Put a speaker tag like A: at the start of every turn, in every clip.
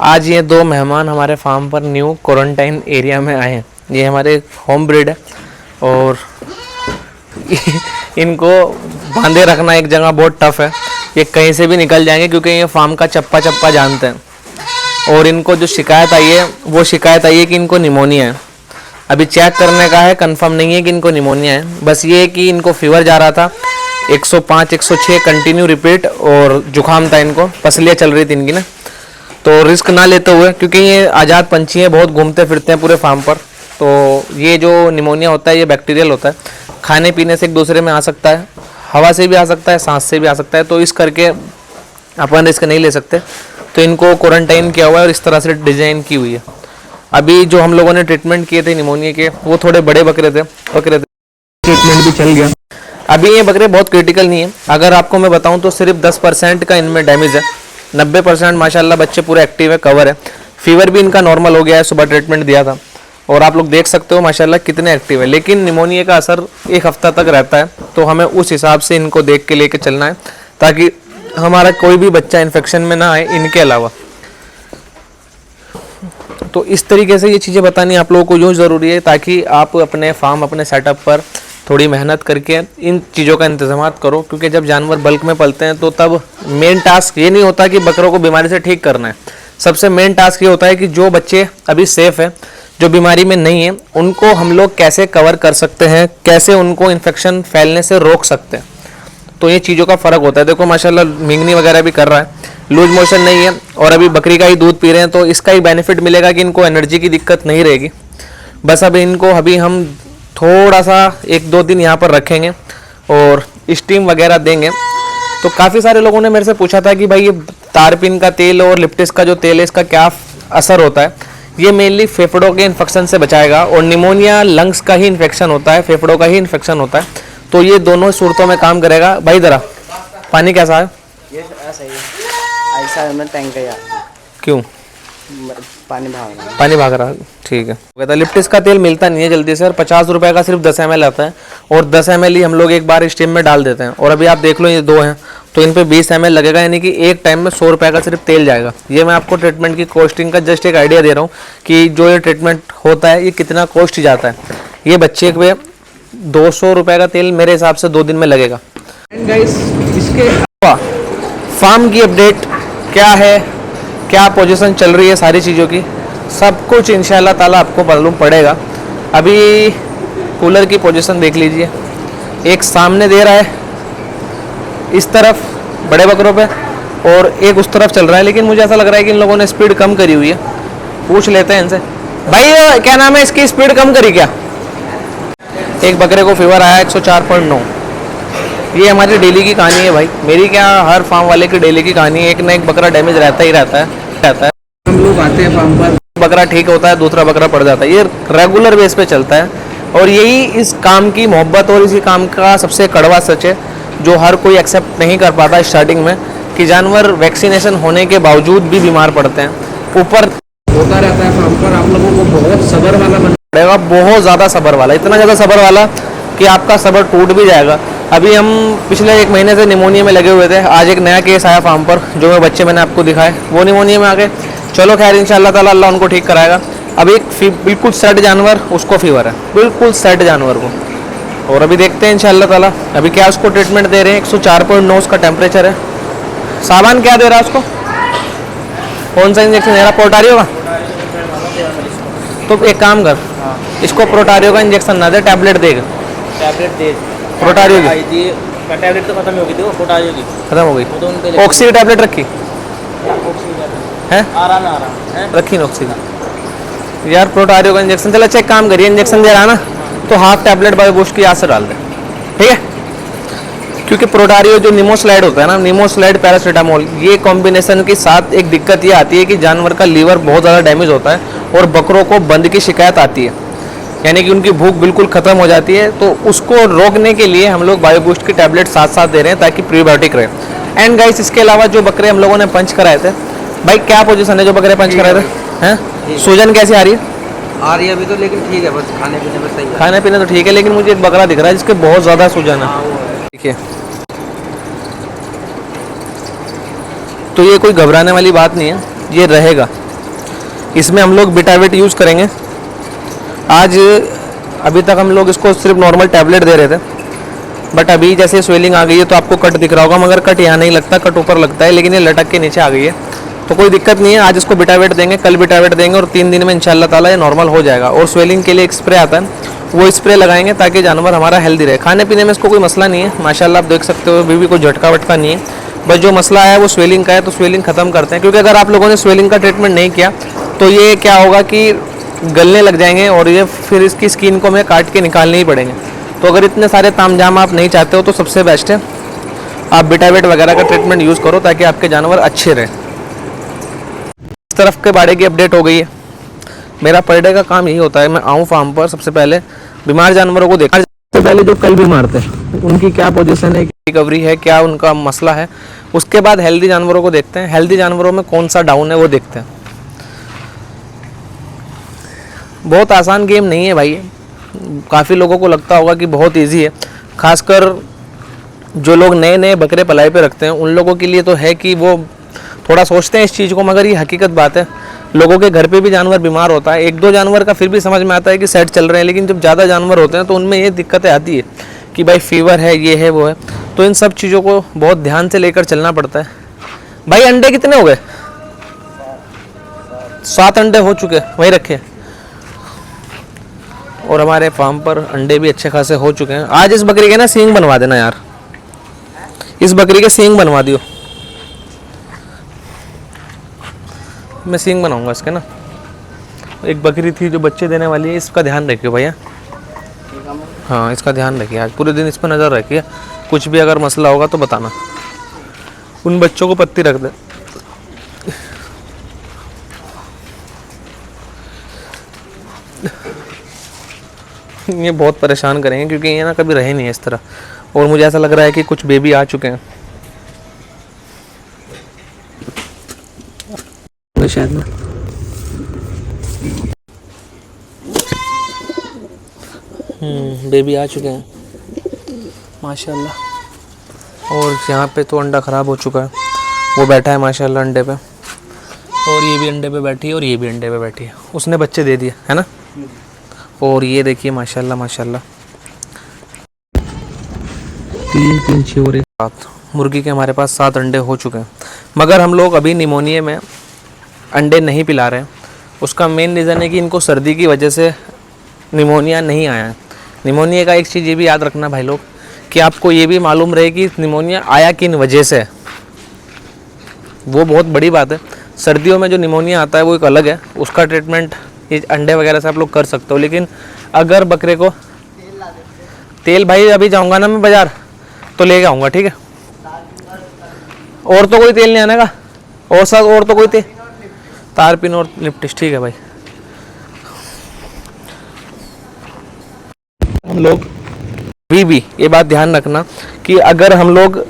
A: आज ये दो मेहमान हमारे फार्म पर न्यू क्वारंटाइन एरिया में आए हैं। ये हमारे होम ब्रीड है और इनको बांधे रखना एक जगह बहुत टफ है। ये कहीं से भी निकल जाएंगे क्योंकि ये फार्म का चप्पा चप्पा जानते हैं। और इनको जो शिकायत आई है वो शिकायत आई है कि इनको निमोनिया है। अभी चेक करने का है, कंफर्म नहीं है कि इनको निमोनिया है। बस ये कि इनको फीवर जा रहा था 105 106 कंटिन्यू रिपीट, और जुकाम था इनको, पसलियाँ चल रही थी इनकी ना। तो रिस्क ना लेते हुए, क्योंकि ये आज़ाद पंछी हैं, बहुत घूमते फिरते हैं पूरे फार्म पर, तो ये जो निमोनिया होता है ये बैक्टीरियल होता है। खाने पीने से एक दूसरे में आ सकता है, हवा से भी आ सकता है, सांस से भी आ सकता है। तो इस करके अपन रिस्क नहीं ले सकते। तो इनको क्वारंटाइन किया हुआ है और इस तरह से डिज़ाइन की हुई है। अभी जो हम लोगों ने ट्रीटमेंट किए थे निमोनिया के, वो थोड़े बड़े बकरे थे ट्रीटमेंट भी चल गया। अभी ये बकरे बहुत क्रिटिकल नहीं है। अगर आपको मैं बताऊं तो सिर्फ 10% का इनमें डैमेज है। 90% माशाल्लाह बच्चे पूरे एक्टिव है, कवर है। फीवर भी इनका नॉर्मल हो गया है, सुबह ट्रीटमेंट दिया था और आप लोग देख सकते हो माशाल्लाह कितने एक्टिव है। लेकिन निमोनिया का असर एक हफ्ता तक रहता है, तो हमें उस हिसाब से इनको देख के लेके चलना है ताकि हमारा कोई भी बच्चा इन्फेक्शन में ना आए इनके अलावा। तो इस तरीके से ये चीज़ें बतानी आप लोगों को यूँ ज़रूरी है ताकि आप अपने फार्म, अपने सेटअप पर थोड़ी मेहनत करके इन चीज़ों का इंतजाम करो। क्योंकि जब जानवर बल्क में पलते हैं तो तब मेन टास्क ये नहीं होता कि बकरों को बीमारी से ठीक करना है। सबसे मेन टास्क ये होता है कि जो बच्चे अभी सेफ़ है, जो बीमारी में नहीं है, उनको हम लोग कैसे कवर कर सकते हैं, कैसे उनको इन्फेक्शन फैलने से रोक सकते हैं। तो ये चीज़ों का फ़र्क होता है। देखो माशाल्लाह मिंगनी वगैरह भी कर रहा है, लूज मोशन नहीं है और अभी बकरी का ही दूध पी रहे हैं, तो इसका ही बेनिफिट मिलेगा कि इनको एनर्जी की दिक्कत नहीं रहेगी। बस अब इनको अभी हम थोड़ा सा 1-2 दिन यहाँ पर रखेंगे और स्टीम वगैरह देंगे। तो काफ़ी सारे लोगों ने मेरे से पूछा था कि भाई ये तारपीन का तेल और लिप्टिस का जो तेल है इसका क्या असर होता है। ये मेनली फेफड़ों के इन्फेक्शन से बचाएगा, और निमोनिया लंग्स का ही इन्फेक्शन होता है, फेफड़ों का ही इन्फेक्शन होता है। तो ये दोनों सूरतों में काम करेगा। भाई ज़रा पानी कैसा है?
B: ये ऐसा ही ऐसा है, मैं टैंक है यार।
A: क्यों?
B: पानी भाग रहा है।
A: ठीक है। कहता लिप्टिस का तेल मिलता नहीं है जल्दी से, और 50 रुपये का सिर्फ 10 ml आता है, और 10 ml ही हम लोग एक बार स्टीम में डाल देते हैं। और अभी आप देख लो ये 2 हैं तो इन पे 20 ml लगेगा, यानी कि एक टाइम में 100 रुपये का सिर्फ तेल जाएगा। ये मैं आपको ट्रीटमेंट की कॉस्टिंग का जस्ट एक आइडिया दे रहा हूँ कि जो ये ट्रीटमेंट होता है ये कितना कॉस्ट जाता है। ये बच्चे पे 200 रुपये का तेल मेरे हिसाब से 2 दिन में लगेगा। गाइस, इसके अलावा फार्म की अपडेट क्या है, क्या पोजीशन चल रही है, सारी चीज़ों की सब कुछ इंशाल्लाह ताला आपको मालूम पड़ेगा। अभी कूलर की पोजीशन देख लीजिए, एक सामने दे रहा है इस तरफ बड़े बकरों पे, और एक उस तरफ चल रहा है। लेकिन मुझे ऐसा लग रहा है कि इन लोगों ने स्पीड कम करी हुई है। पूछ लेते हैं इनसे, भाई क्या नाम है, इसकी स्पीड कम करी क्या? एक बकरे को फीवर आया 104.9। ये हमारी डेली की कहानी है भाई, मेरी क्या, हर फार्म वाले की डेली की कहानी है। एक ना एक बकरा डैमेज रहता ही रहता है। हम लोग आते हैं फार्म पर, बकरा ठीक होता है, दूसरा बकरा पड़ जाता है। ये रेगुलर बेस पे चलता है, और यही इस काम की मोहब्बत और इसी काम का सबसे कड़वा सच है जो हर कोई एक्सेप्ट नहीं कर पाता स्टार्टिंग में, कि जानवर वैक्सीनेशन होने के बावजूद भी बीमार पड़ते हैं। ऊपर होता रहता है फार्म पर, आप लोगों को बहुत सब्र वाला बनना पड़ेगा, बहुत ज़्यादा सब्र वाला, इतना ज़्यादा सब्र वाला कि आपका सब्र टूट भी जाएगा। अभी हम पिछले 1 महीने से निमोनिया में लगे हुए थे। आज एक नया केस आया फार्म पर, जो मैं बच्चे मैंने आपको दिखाए वो निमोनिया में आ गए। चलो खैर इंशाल्लाह ताला अल्लाह उनको ठीक कराएगा। अब एक बिल्कुल सेट जानवर, उसको फीवर है, बिल्कुल सेट जानवर को, और अभी देखते हैं इंशाल्लाह ताला। अभी क्या उसको ट्रीटमेंट दे रहे हैं, 104.9 उसका टेम्परेचर है। सामान क्या दे रहा है उसको, कौन सा इंजेक्शन दे रहा? पोटारियो का? तो एक काम कर, इसको प्रोटारियो का इंजेक्शन ना दे, टैबलेट देगा।
B: टैबलेट दे
A: प्रोटारियो की
B: टैबलेट तो खत्म हो गई थी, वो पोटारियो की
A: खत्म हो गई। ऑक्सी की टैबलेट रखी है,
B: आराम है
A: रखी ना ऑक्सी की यार। प्रोटारियो का इंजेक्शन, चलो अच्छा एक काम करिए, इंजेक्शन दे रहा ना तो हाफ टैबलेट बायोबूस्ट की याद से डाल दे, ठीक है? क्योंकि प्रोटारियो जो निमोस्लाइड होता है ना, निमोस्लाइड पैरासीटामोल, ये कॉम्बिनेशन के साथ एक दिक्कत ये आती है कि जानवर का लीवर बहुत ज़्यादा डैमेज होता है और बकरों को बंद की शिकायत आती है, यानी कि उनकी भूख बिल्कुल ख़त्म हो जाती है। तो उसको रोकने के लिए हम लोग बायोबूस्ट की टैबलेट साथ साथ दे रहे हैं ताकि प्रीबायोटिक रहे। एंड गाइस, इसके अलावा जो बकरे हम लोगों ने पंच कराए थे, भाई क्या पोजीशन है जो बकरे पंच कराए थे? हैं, सूजन कैसी आ रही है?
B: आ रही है अभी तो, लेकिन ठीक है, बस खाने पीने में सही है।
A: खाने पीने तो ठीक है, लेकिन मुझे एक बकरा दिख रहा है जिसके बहुत ज़्यादा सूजन है। ठीक है, तो ये कोई घबराने वाली बात नहीं है, ये रहेगा। इसमें हम लोग विटाविट यूज़ करेंगे। आज अभी तक हम लोग इसको सिर्फ नॉर्मल टैबलेट दे रहे थे, बट अभी जैसे स्वेलिंग आ गई है तो आपको कट दिख रहा होगा, मगर कट यहाँ नहीं लगता, कट ऊपर लगता है, लेकिन ये लटक के नीचे आ गई है, तो कोई दिक्कत नहीं है। आज इसको विटाविट देंगे, कल विटाविट देंगे और 3 दिन में इंशाल्लाह ताला ये नॉर्मल हो जाएगा। और स्वेलिंग के लिए एक स्प्रे आता है, वो स्प्रे लगाएंगे ताकि जानवर हमारा हेल्दी रहे। खाने पीने में इसको कोई मसला नहीं है, माशाल्लाह आप देख सकते हो, अभी भी कोई झटका वटका नहीं है। बस जो मसला है वो स्वेलिंग का है, तो स्वेलिंग ख़त्म करते हैं, क्योंकि अगर आप लोगों ने स्वेलिंग का ट्रीटमेंट नहीं किया तो ये क्या होगा कि गलने लग जाएंगे और ये फिर इसकी स्किन को हमें काट के निकालने ही पड़ेंगे। तो अगर इतने सारे तामझाम आप नहीं चाहते हो तो सबसे बेस्ट है आप विटाविट वगैरह का ट्रीटमेंट यूज़ करो ताकि आपके जानवर अच्छे रहें। इस तरफ के बाड़े की अपडेट हो गई है। मेरा पर डे का काम यही होता है, मैं आऊँ फार्म पर, सबसे पहले बीमार जानवरों को देखा, सबसे पहले जो कल बीमार थे उनकी क्या पोजीशन है, रिकवरी है, क्या उनका मसला है, उसके बाद हेल्दी जानवरों को देखते हैं, हेल्दी जानवरों में कौन सा डाउन है वो देखते हैं। बहुत आसान गेम नहीं है भाई, काफ़ी लोगों को लगता होगा कि बहुत इजी है, खासकर जो लोग नए नए बकरे पलाई पे रखते हैं उन लोगों के लिए तो है कि वो थोड़ा सोचते हैं इस चीज़ को, मगर ये हकीकत बात है। लोगों के घर पे भी जानवर बीमार होता है, 1-2 जानवर का फिर भी समझ में आता है कि सेट चल रहे हैं, लेकिन जब ज़्यादा जानवर होते हैं तो उनमें ये दिक्कतें आती है कि भाई फीवर है, ये है, वो है। तो इन सब चीज़ों को बहुत ध्यान से लेकर चलना पड़ता है। भाई अंडे कितने हो गए? 7 अंडे हो चुके, वहीं रखे। और हमारे फार्म पर अंडे भी अच्छे खासे हो चुके हैं। आज इस बकरी के ना सींग बनवा देना यार, इस बकरी के सींग बनवा दियो, मैं सींग बनाऊंगा इसके ना। एक बकरी थी जो बच्चे देने वाली है, इसका ध्यान रखियो भैया। हाँ इसका ध्यान रखिए, आज पूरे दिन इस पर नज़र रखिए, कुछ भी अगर मसला होगा तो बताना। उन बच्चों को पत्ती रख दे। ये बहुत परेशान करेंगे क्योंकि ये ना कभी रहे नहीं है इस तरह, और मुझे ऐसा लग रहा है कि कुछ बेबी आ चुके हैं शायद ना। बेबी आ चुके हैं माशाल्लाह। और यहाँ पे तो अंडा ख़राब हो चुका है, वो बैठा है माशाल्लाह अंडे पे, और ये भी अंडे पे बैठी है, और ये भी अंडे पे बैठी है, उसने बच्चे दे दिए है ना। और ये देखिए माशाल्लाह माशाल्लाह 3 6 और 7 मुर्गी के हमारे पास 7 अंडे हो चुके हैं। मगर हम लोग अभी निमोनिया में अंडे नहीं पिला रहे हैं। उसका मेन रीज़न है कि इनको सर्दी की वजह से निमोनिया नहीं आया है। निमोनिया का एक चीज़ ये भी याद रखना भाई लोग कि आपको ये भी मालूम रहे कि निमोनिया आया किन वजह से, वो बहुत बड़ी बात है। सर्दियों में जो निमोनिया आता है वो एक अलग है, उसका ट्रीटमेंट ये अंडे वगैरह से आप लोग कर सकते हो। लेकिन अगर बकरे को तेल, भाई अभी जाऊंगा ना मैं बाज़ार तो लेके आऊँगा, ठीक है। और तो कोई तेल नहीं आने का, और सब और तो कोई तेल, तारपिन और लिप्टिस, ठीक है भाई। हम लोग भी ये बात ध्यान रखना कि अगर हम लोग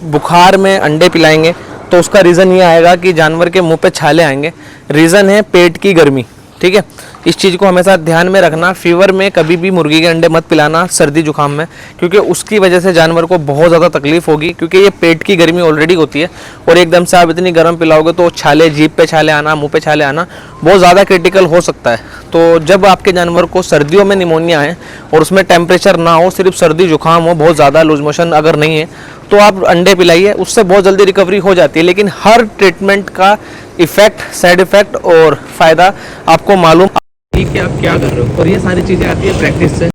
A: बुखार में अंडे पिलाएंगे तो उसका रीज़न ये आएगा कि जानवर के मुंह पे छाले आएंगे। रीज़न है पेट की गर्मी, ठीक है। इस चीज़ को हमेशा ध्यान में रखना। फीवर में कभी भी मुर्गी के अंडे मत पिलाना, सर्दी जुकाम में, क्योंकि उसकी वजह से जानवर को बहुत ज़्यादा तकलीफ होगी, क्योंकि ये पेट की गर्मी ऑलरेडी होती है और एकदम से आप इतनी गर्म पिलाओगे तो छाले, जीभ पे छाले आना, मुंह पे छाले आना बहुत ज़्यादा क्रिटिकल हो सकता है। तो जब आपके जानवर को सर्दियों में निमोनिया है और उसमें टेम्परेचर ना हो, सिर्फ सर्दी जुकाम हो, बहुत ज़्यादा लूज मोशन अगर नहीं है, तो आप अंडे पिलाइए, उससे बहुत जल्दी रिकवरी हो जाती है। लेकिन हर ट्रीटमेंट का इफ़ेक्ट, साइड इफ़ेक्ट और फ़ायदा आपको मालूम कि आप क्या कर रहे हो, और ये सारी चीज़ें आती है प्रैक्टिस से।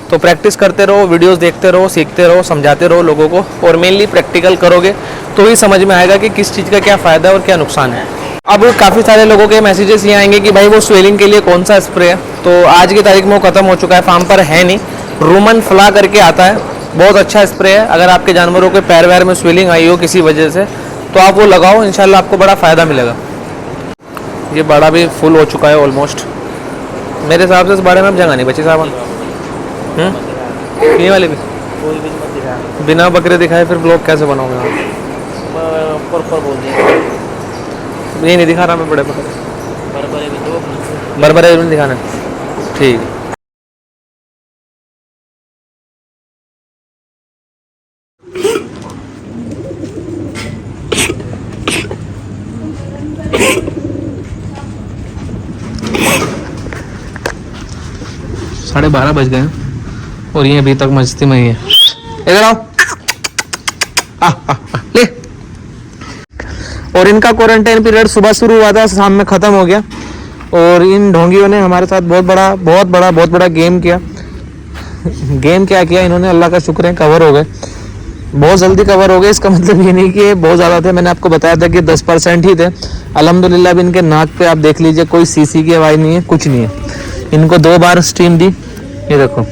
A: तो प्रैक्टिस करते रहो, वीडियोस देखते रहो, सीखते रहो, समझाते रहो लोगों को, और मेनली प्रैक्टिकल करोगे तो ही समझ में आएगा कि किस चीज़ का क्या फ़ायदा है और क्या नुकसान है। अब काफ़ी सारे लोगों के मैसेजेस ये आएंगे कि भाई वो स्वेलिंग के लिए कौन सा स्प्रे है, तो आज की तारीख में वो ख़त्म हो चुका है, फार्म पर है नहीं। रूमन फ्ला करके आता है, बहुत अच्छा स्प्रे है। अगर आपके जानवरों के पैर वैर में स्वेलिंग आई हो किसी वजह से तो आप वो लगाओ, इंशाल्लाह आपको बड़ा फ़ायदा मिलेगा। ये बड़ा भी फुल हो चुका है ऑलमोस्ट, मेरे हिसाब से इस बारे में अब जगह नहीं बची साहब। ये वाले भी
B: कोई भी मत दिखाया,
A: बिना बकरे दिखाए फिर ब्लॉग कैसे बनाओगे आप?
B: पर बोल दिया,
A: ये नहीं दिखा रहा मैं बड़े बकरे,
B: बड़े भी तो
A: बड़े नहीं दिखाना, ठीक है। 12:30 बज गए हैं और ये अभी तक मस्ती में ही है। इधर आओ, ले। और इनका क्वारंटाइन पीरियड सुबह शुरू हुआ था, शाम में ख़त्म हो गया। और इन ढोंगियों ने हमारे साथ बहुत बड़ा गेम किया। गेम क्या किया इन्होंने, अल्लाह का शुक्र है कवर हो गए, बहुत जल्दी कवर हो गए। इसका मतलब ये नहीं कि ये बहुत ज़्यादा थे, मैंने आपको बताया था कि 10% ही थे। अल्हम्दुलिल्लाह भी इनके नाक पे आप देख लीजिए कोई सीसी की आवाज़ नहीं है, कुछ नहीं है। इनको 2 बार स्टीम दी, ये देखो,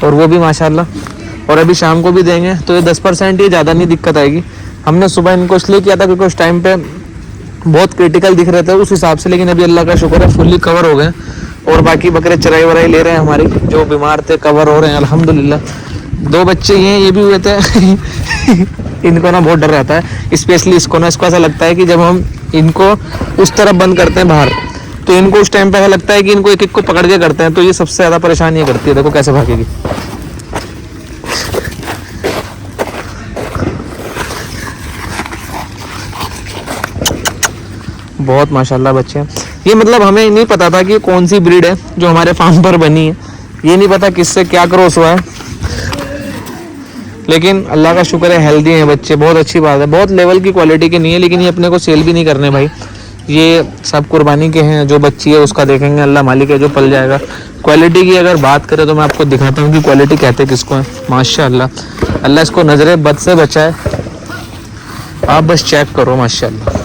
A: और वो भी माशाल्लाह। और अभी शाम को भी देंगे, तो ये 10% ही, ज़्यादा नहीं दिक्कत आएगी। हमने सुबह इनको इसलिए किया था क्योंकि उस टाइम पे बहुत क्रिटिकल दिख रहे थे उस हिसाब से, लेकिन अभी अल्लाह का शुक्र है फुल्ली कवर हो गए। और बाकी बकरे चराई वराई ले रहे हैं हमारी, जो बीमार थे कवर हो रहे हैं अल्हम्दुलिल्लाह। 2 बच्चे ये भी हुए थे इनको ना बहुत डर रहता है, स्पेशली इसको ना। इसको ऐसा लगता है कि जब हम इनको उस तरफ बंद करते हैं बाहर, तो इनको उस टाइम पे ऐसा लगता है कि इनको एक एक को पकड़ के करते हैं, तो ये सबसे ज़्यादा परेशान ये करती है। देखो कैसे भागेगी। बहुत माशाल्लाह बच्चे हैं ये। मतलब हमें नहीं पता था कि कौन सी ब्रीड है जो हमारे फार्म पर बनी है, ये नहीं पता किससे क्या क्रॉस हुआ है, लेकिन अल्लाह का शुक्र है हेल्दी हैं बच्चे, बहुत अच्छी बात है। बहुत लेवल की क्वालिटी के नहीं है, लेकिन ये अपने को सेल भी नहीं करने भाई, ये सब कुर्बानी के हैं। जो बच्ची है उसका देखेंगे, अल्लाह मालिक है जो पल जाएगा। क्वालिटी की अगर बात करें तो मैं आपको दिखाता हूँ कि क्वालिटी कहते किसको है। माशाल्लाह, अल्लाह इसको नजरे बद से बचाए, आप बस चेक करो माशाल्लाह।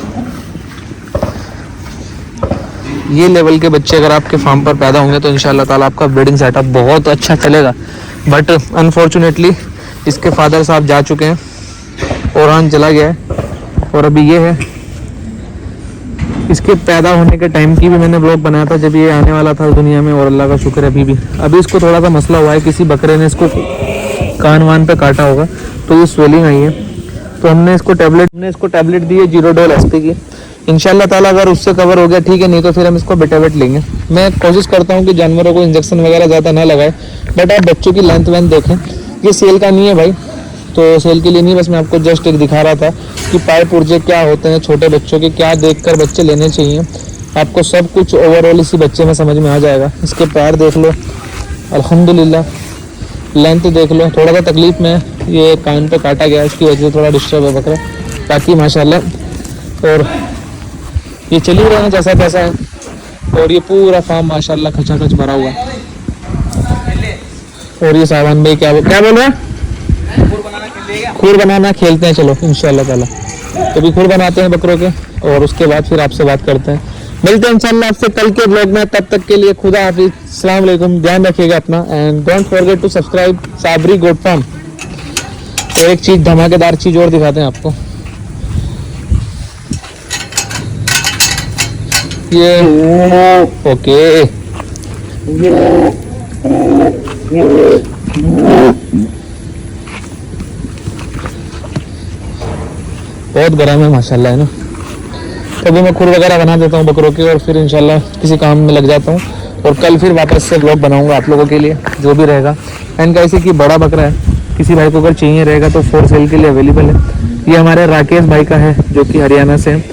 A: ये लेवल के बच्चे अगर आपके फार्म पर पैदा होंगे तो इंशाल्लाह ताला आपका ब्रीडिंग सेटअप बहुत अच्छा चलेगा। बट अनफॉर्चुनेटली इसके फादर साहब जा चुके हैं, औरान चला गया है, और अभी ये है। इसके पैदा होने के टाइम की भी मैंने ब्लॉग बनाया था जब ये आने वाला था दुनिया में, और अल्लाह का शुक्र है अभी इसको थोड़ा सा मसला हुआ है, किसी बकरे ने इसको कान वान पे काटा होगा तो ये स्वेलिंग आई है। तो हमने इसको टैबलेट दी है जीरोडोल एसपी की। इंशाल्लाह ताला अगर उससे कवर हो गया ठीक है, नहीं तो फिर हम इसको बेटावेट लेंगे। मैं कोशिश करता हूँ कि जानवरों को इंजेक्शन वगैरह ज़्यादा ना लगाए, बट आप बच्चों की लेंथ वेंथ देखें। ये सेल का नहीं है भाई, तो सेल के लिए नहीं, बस मैं आपको जस्ट एक दिखा रहा था कि पाए पुर्जे क्या होते हैं छोटे बच्चों के, क्या देखकर बच्चे लेने चाहिए। आपको सब कुछ ओवरऑल इसी बच्चे में समझ में आ जाएगा। इसके पैर देख लो अल्हम्दुलिल्लाह, लेंथ देख लो। थोड़ा सा तकलीफ में ये कान पे काटा गया, इसकी वजह से थोड़ा डिस्टर्ब है बकरा, बाकी माशाल्लाह। और ये चल ही रहे हैं जैसा तैसा है, और ये पूरा फार्म माशाल्लाह खचाखच भरा हुआ है। और ये सावन भाई क्या बोल रहे हैं, खूर बनाना खेलते हैं, चलो इंशाल्लाह ताला। तो भी खूर बनाते हैं बकरों के, और उसके बाद फिर आपसे बात करते हैं। मिलते हैं इंशाल्लाह आपसे कल के ब्लॉग में, तब तक के लिए खुदा हाफिज, अस्सलाम वालेकुम, ध्यान रखिएगा अपना, and don't forget to subscribe Sabri goat farm. तो एक चीज, धमाकेदार चीज और दिखाते हैं आपको, ये ओके बहुत गर्म है माशाल्लाह, है ना। तो अभी मैं खुर वगैरह बना देता हूँ बकरों के, और फिर इंशाल्लाह किसी काम में लग जाता हूँ, और कल फिर वापस से ब्लॉग बनाऊंगा आप लोगों के लिए जो भी रहेगा। एंड कैसे कि बड़ा बकरा है, किसी भाई को अगर चाहिए रहेगा तो फॉर सेल के लिए अवेलेबल है। ये हमारे राकेश भाई का है जो कि हरियाणा से हैं,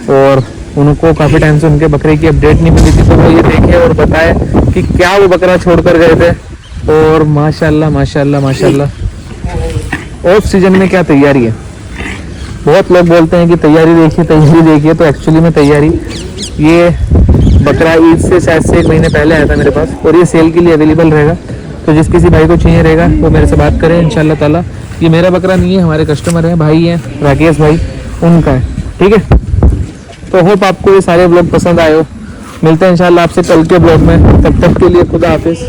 A: और उनको काफ़ी टाइम से उनके बकरे की अपडेट नहीं मिली थी, तो वो ये देखे और बताए कि क्या वो बकरा छोड़ कर गए थे। और माशाल्लाह माशाल्लाह माशाल्लाह ऑफ सीजन में क्या तैयारी है। बहुत लोग बोलते हैं कि तैयारी देखिए, तो एक्चुअली में तैयारी, ये बकरा ईद से शायद से 1 महीने पहले आया था मेरे पास, और ये सेल के लिए अवेलेबल रहेगा। तो जिस किसी भाई को चाहिए रहेगा वो मेरे से बात करें इंशाल्लाह ताला। ये मेरा बकरा नहीं है, हमारे कस्टमर हैं, भाई हैं राकेश भाई, उनका है, ठीक है। तो होप आपको ये सारे ब्लॉग पसंद आए हो। मिलते हैं इंशाल्लाह आपसे कल के ब्लॉग में, तब तक के लिए खुदा हाफिज।